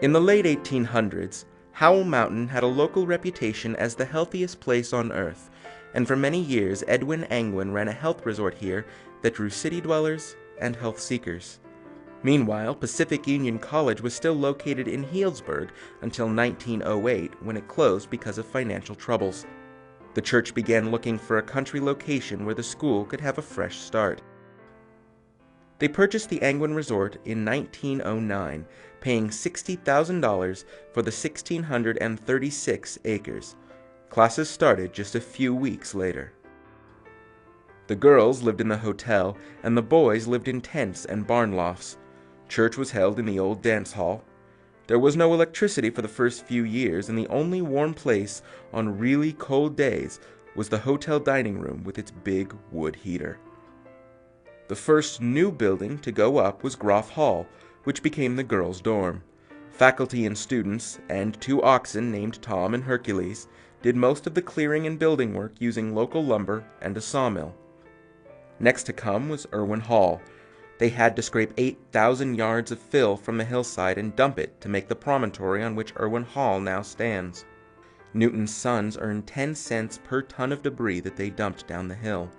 In the late 1800s, Howell Mountain had a local reputation as the healthiest place on Earth, and for many years Edwin Angwin ran a health resort here that drew city dwellers and health seekers. Meanwhile, Pacific Union College was still located in Healdsburg until 1908, when it closed because of financial troubles. The church began looking for a country location where the school could have a fresh start. They purchased the Angwin Resort in 1909, paying $60,000 for the 1,636 acres. Classes started just a few weeks later. The girls lived in the hotel, and the boys lived in tents and barn lofts. Church was held in the old dance hall. There was no electricity for the first few years, and the only warm place on really cold days was the hotel dining room with its big wood heater. The first new building to go up was Groff Hall, which became the girls' dorm. Faculty and students, and 2 oxen named Tom and Hercules, did most of the clearing and building work using local lumber and a sawmill. Next to come was Irwin Hall. They had to scrape 8,000 yards of fill from the hillside and dump it to make the promontory on which Irwin Hall now stands. Newton's sons earned 10 cents per ton of debris that they dumped down the hill.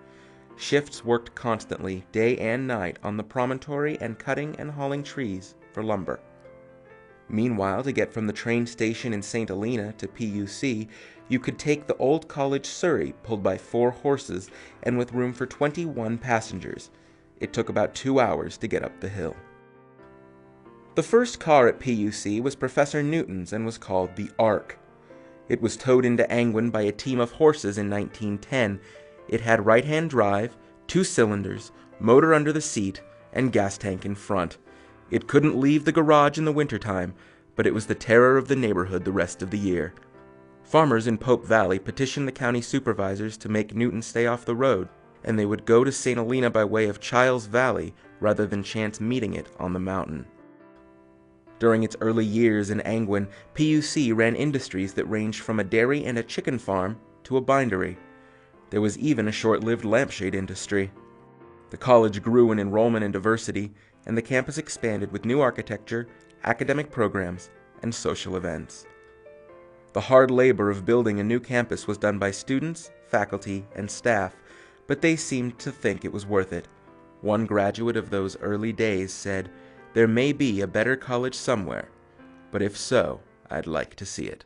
Shifts worked constantly, day and night, on the promontory and cutting and hauling trees for lumber. Meanwhile, to get from the train station in St. Helena to PUC, you could take the old college surrey pulled by 4 horses and with room for 21 passengers. It took about 2 hours to get up the hill. The first car at PUC was Professor Newton's and was called the Ark. It was towed into Angwin by a team of horses in 1910. It had right-hand drive, 2 cylinders, motor under the seat, and gas tank in front. It couldn't leave the garage in the wintertime, but it was the terror of the neighborhood the rest of the year. Farmers in Pope Valley petitioned the county supervisors to make Newton stay off the road, and they would go to St. Helena by way of Childs Valley rather than chance meeting it on the mountain. During its early years in Angwin, PUC ran industries that ranged from a dairy and a chicken farm to a bindery. There was even a short-lived lampshade industry. The college grew in enrollment and diversity, and the campus expanded with new architecture, academic programs, and social events. The hard labor of building a new campus was done by students, faculty, and staff, but they seemed to think it was worth it. One graduate of those early days said, "There may be a better college somewhere, but if so, I'd like to see it."